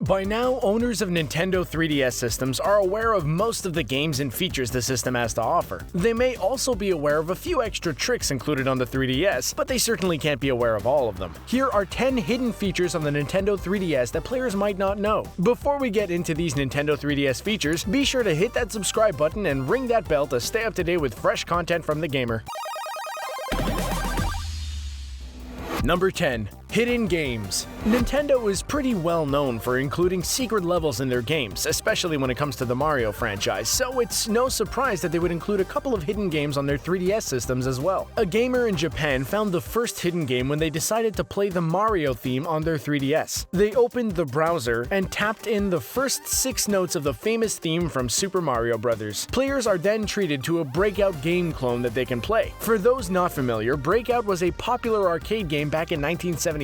By now, owners of Nintendo 3DS systems are aware of most of the games and features the system has to offer. They may also be aware of a few extra tricks included on the 3DS, but they certainly can't be aware of all of them. Here are 10 hidden features on the Nintendo 3DS that players might not know. Before we get into these Nintendo 3DS features, be sure to hit that subscribe button and ring that bell to stay up to date with fresh content from the gamer. Number 10. Hidden games. Nintendo is pretty well known for including secret levels in their games, especially when it comes to the Mario franchise, so it's no surprise that they would include a couple of hidden games on their 3DS systems as well. A gamer in Japan found the first hidden game when they decided to play the Mario theme on their 3DS. They opened the browser and tapped in the first 6 notes of the famous theme from Super Mario Bros. Players are then treated to a Breakout game clone that they can play. For those not familiar, Breakout was a popular arcade game back in 1976.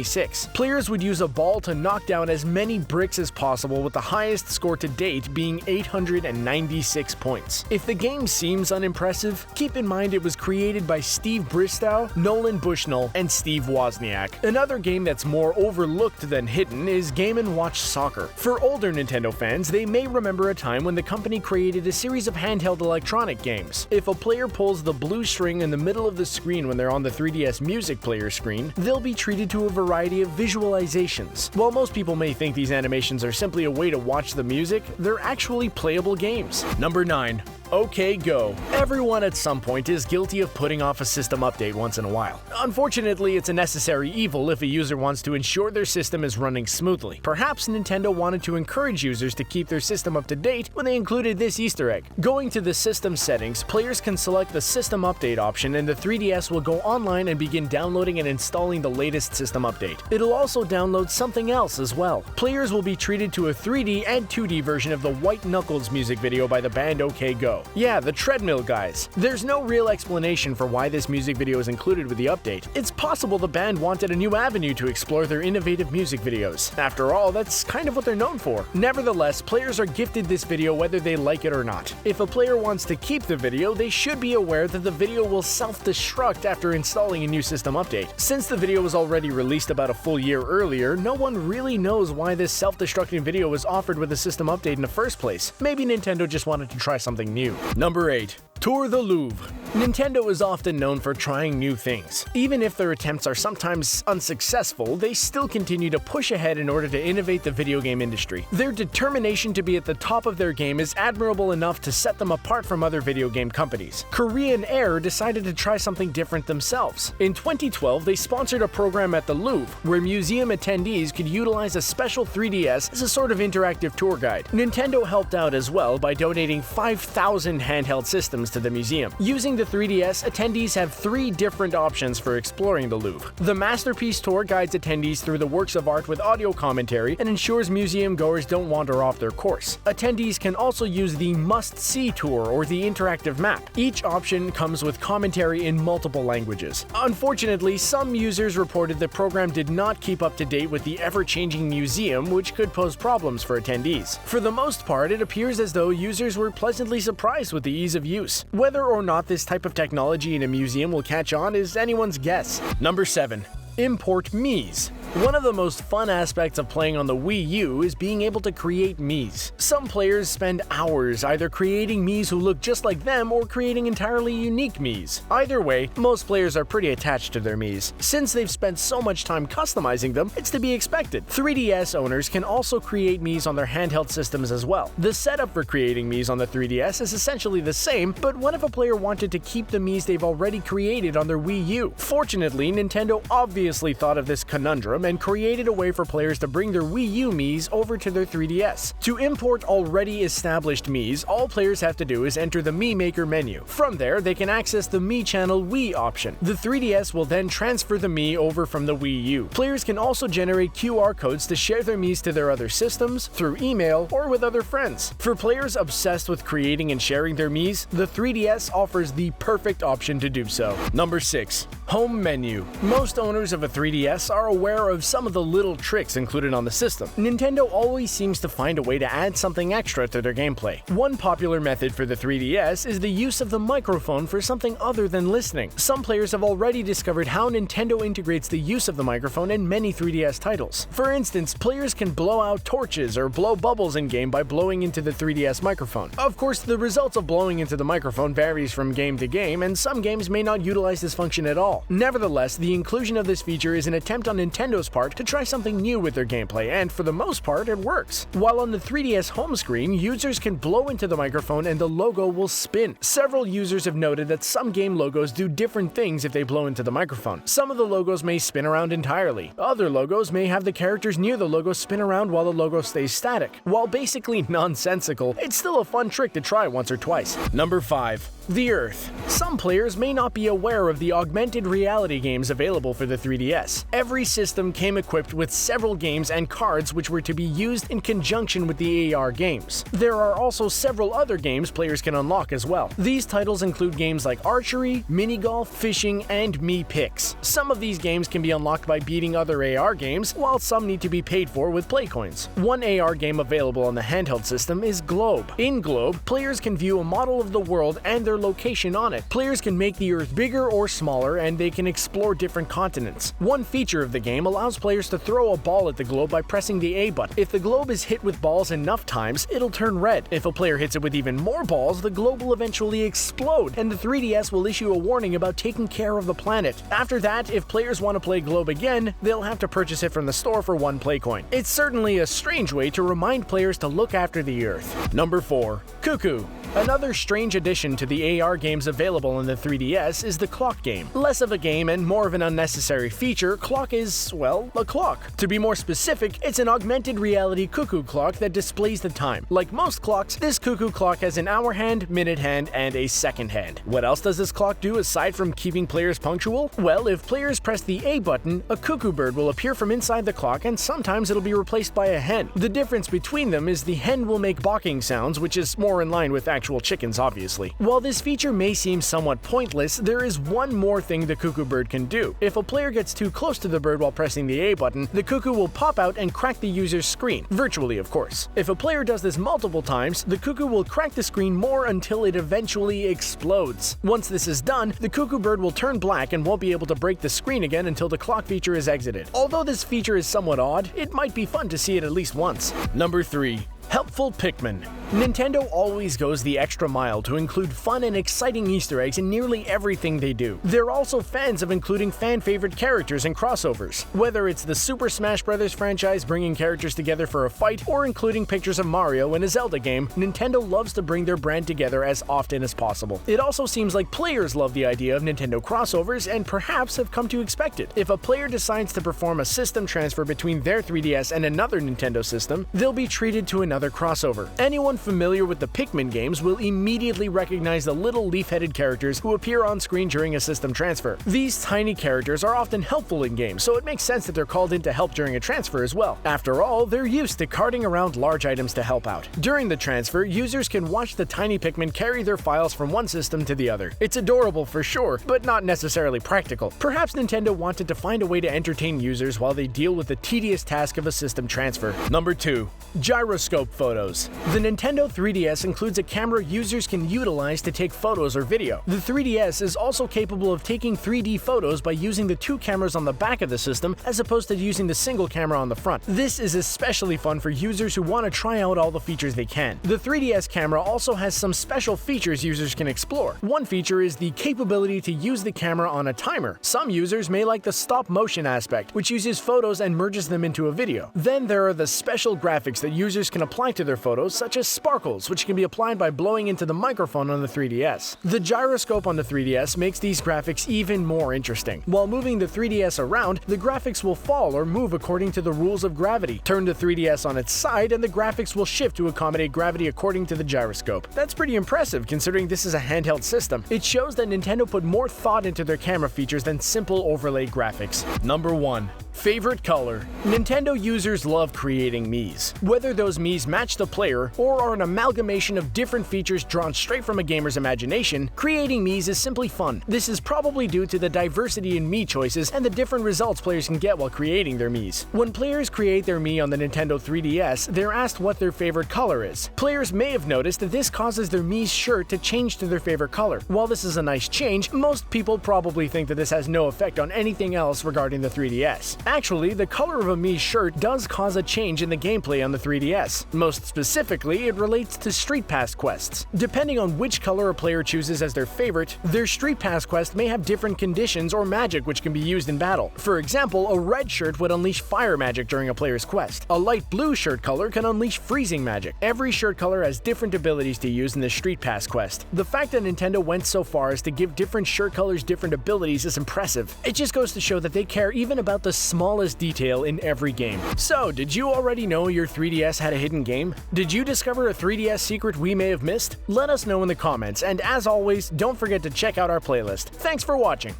Players would use a ball to knock down as many bricks as possible, with the highest score to date being 896 points. If the game seems unimpressive, keep in mind it was created by Steve Bristow, Nolan Bushnell, and Steve Wozniak. Another game that's more overlooked than hidden is Game & Watch Soccer. For older Nintendo fans, they may remember a time when the company created a series of handheld electronic games. If a player pulls the blue string in the middle of the screen when they're on the 3DS music player screen, they'll be treated to a variety of visualizations. While most people may think these animations are simply a way to watch the music, they're actually playable games. Number 9. OK Go. Everyone at some point is guilty of putting off a system update once in a while. Unfortunately, it's a necessary evil if a user wants to ensure their system is running smoothly. Perhaps Nintendo wanted to encourage users to keep their system up to date when they included this Easter egg. Going to the system settings, players can select the system update option and the 3DS will go online and begin downloading and installing the latest system update. It'll also download something else as well. Players will be treated to a 3D and 2D version of the White Knuckles music video by the band OK Go. Yeah, the treadmill guys. There's no real explanation for why this music video is included with the update. It's possible the band wanted a new avenue to explore their innovative music videos. After all, that's kind of what they're known for. Nevertheless, players are gifted this video whether they like it or not. If a player wants to keep the video, they should be aware that the video will self-destruct after installing a new system update. Since the video was already released about a full year earlier, no one really knows why this self-destructing video was offered with a system update in the first place. Maybe Nintendo just wanted to try something new. Number 8. Tour the Louvre. Nintendo is often known for trying new things. Even if their attempts are sometimes unsuccessful, they still continue to push ahead in order to innovate the video game industry. Their determination to be at the top of their game is admirable enough to set them apart from other video game companies. Korean Air decided to try something different themselves. In 2012, they sponsored a program at the Louvre where museum attendees could utilize a special 3DS as a sort of interactive tour guide. Nintendo helped out as well by donating 5,000 handheld systems to the museum. Using the 3DS, attendees have 3 different options for exploring the Louvre. The Masterpiece Tour guides attendees through the works of art with audio commentary and ensures museum goers don't wander off their course. Attendees can also use the Must-See Tour or the interactive map. Each option comes with commentary in multiple languages. Unfortunately, some users reported the program did not keep up to date with the ever-changing museum, which could pose problems for attendees. For the most part, it appears as though users were pleasantly surprised with the ease of use. Whether or not this type of technology in a museum will catch on is anyone's guess. Number 7. Import Miis. One of the most fun aspects of playing on the Wii U is being able to create Miis. Some players spend hours either creating Miis who look just like them or creating entirely unique Miis. Either way, most players are pretty attached to their Miis. Since they've spent so much time customizing them, it's to be expected. 3DS owners can also create Miis on their handheld systems as well. The setup for creating Miis on the 3DS is essentially the same, but what if a player wanted to keep the Miis they've already created on their Wii U? Fortunately, Nintendo obviously thought of this conundrum and created a way for players to bring their Wii U Miis over to their 3DS. To import already established Miis, all players have to do is enter the Mii Maker menu. From there, they can access the Mii Channel Wii option. The 3DS will then transfer the Mii over from the Wii U. Players can also generate QR codes to share their Miis to their other systems, through email, or with other friends. For players obsessed with creating and sharing their Miis, the 3DS offers the perfect option to do so. Number 6. Home menu. Most owners of a 3DS are aware of some of the little tricks included on the system. Nintendo always seems to find a way to add something extra to their gameplay. One popular method for the 3DS is the use of the microphone for something other than listening. Some players have already discovered how Nintendo integrates the use of the microphone in many 3DS titles. For instance, players can blow out torches or blow bubbles in-game by blowing into the 3DS microphone. Of course, the results of blowing into the microphone varies from game to game, and some games may not utilize this function at all. Nevertheless, the inclusion of this feature is an attempt on Nintendo's part to try something new with their gameplay, and for the most part, it works. While on the 3DS home screen, users can blow into the microphone and the logo will spin. Several users have noted that some game logos do different things if they blow into the microphone. Some of the logos may spin around entirely. Other logos may have the characters near the logo spin around while the logo stays static. While basically nonsensical, it's still a fun trick to try once or twice. Number 5. The Earth. Some players may not be aware of the augmented reality games available for the 3DS. Every system came equipped with several games and cards which were to be used in conjunction with the AR games. There are also several other games players can unlock as well. These titles include games like archery, minigolf, fishing, and Miis. Some of these games can be unlocked by beating other AR games, while some need to be paid for with play coins. One AR game available on the handheld system is Globe. In Globe, players can view a model of the world and their location on it. Players can make the Earth bigger or smaller, and they can explore different continents. One feature of the game allows players to throw a ball at the globe by pressing the A button. If the globe is hit with balls enough times, it'll turn red. If a player hits it with even more balls, the globe will eventually explode, and the 3DS will issue a warning about taking care of the planet. After that, if players want to play Globe again, they'll have to purchase it from the store for one play coin. It's certainly a strange way to remind players to look after the Earth. Number 4. Cuckoo. Another strange addition to the AR games available in the 3DS is the clock game. Less of a game and more of an unnecessary feature, clock is, well, a clock. To be more specific, it's an augmented reality cuckoo clock that displays the time. Like most clocks, this cuckoo clock has an hour hand, minute hand, and a second hand. What else does this clock do aside from keeping players punctual? Well, if players press the A button, a cuckoo bird will appear from inside the clock, and sometimes it'll be replaced by a hen. The difference between them is the hen will make barking sounds, which is more in line with actual chickens, obviously. While this feature may seem somewhat pointless, there is one more thing the cuckoo bird can do. If a player gets too close to the bird while pressing the A button, the cuckoo will pop out and crack the user's screen, virtually of course. If a player does this multiple times, the cuckoo will crack the screen more until it eventually explodes. Once this is done, the cuckoo bird will turn black and won't be able to break the screen again until the clock feature is exited. Although this feature is somewhat odd, it might be fun to see it at least once. Number 3. Helpful Pikmin. Nintendo always goes the extra mile to include fun and exciting Easter eggs in nearly everything they do. They're also fans of including fan-favorite characters and crossovers. Whether it's the Super Smash Bros. Franchise bringing characters together for a fight, or including pictures of Mario in a Zelda game, Nintendo loves to bring their brand together as often as possible. It also seems like players love the idea of Nintendo crossovers and perhaps have come to expect it. If a player decides to perform a system transfer between their 3DS and another Nintendo system, they'll be treated to another crossover. Anyone familiar with the Pikmin games will immediately recognize the little leaf-headed characters who appear on screen during a system transfer. These tiny characters are often helpful in games, so it makes sense that they're called in to help during a transfer as well. After all, they're used to carting around large items to help out. During the transfer, users can watch the tiny Pikmin carry their files from one system to the other. It's adorable for sure, but not necessarily practical. Perhaps Nintendo wanted to find a way to entertain users while they deal with the tedious task of a system transfer. Number 2. Gyroscope photos. The Nintendo 3DS includes a camera users can utilize to take photos or video. The 3DS is also capable of taking 3D photos by using the two cameras on the back of the system as opposed to using the single camera on the front. This is especially fun for users who want to try out all the features they can. The 3DS camera also has some special features users can explore. One feature is the capability to use the camera on a timer. Some users may like the stop motion aspect, which uses photos and merges them into a video. Then there are the special graphics that users can apply to their photos, such as sparkles, which can be applied by blowing into the microphone on the 3DS. The gyroscope on the 3DS makes these graphics even more interesting. While moving the 3DS around, the graphics will fall or move according to the rules of gravity. Turn the 3DS on its side and the graphics will shift to accommodate gravity according to the gyroscope. That's pretty impressive considering this is a handheld system. It shows that Nintendo put more thought into their camera features than simple overlay graphics. Number 1. Favorite color. Nintendo users love creating Miis. Whether those Miis colors match the player or are an amalgamation of different features drawn straight from a gamer's imagination, creating Miis is simply fun. This is probably due to the diversity in Mii choices and the different results players can get while creating their Miis. When players create their Mii on the Nintendo 3DS, they're asked what their favorite color is. Players may have noticed that this causes their Mii's shirt to change to their favorite color. While this is a nice change, most people probably think that this has no effect on anything else regarding the 3DS. Actually, the color of a Mii's shirt does cause a change in the gameplay on the 3DS. Most specifically, it relates to Street Pass quests. Depending on which color a player chooses as their favorite, their Street Pass quest may have different conditions or magic which can be used in battle. For example, a red shirt would unleash fire magic during a player's quest. A light blue shirt color can unleash freezing magic. Every shirt color has different abilities to use in the Street Pass quest. The fact that Nintendo went so far as to give different shirt colors different abilities is impressive. It just goes to show that they care even about the smallest detail in every game. So, did you already know your 3DS had a hidden game? Did you discover a 3DS secret we may have missed? Let us know in the comments, and as always, don't forget to check out our playlist. Thanks for watching!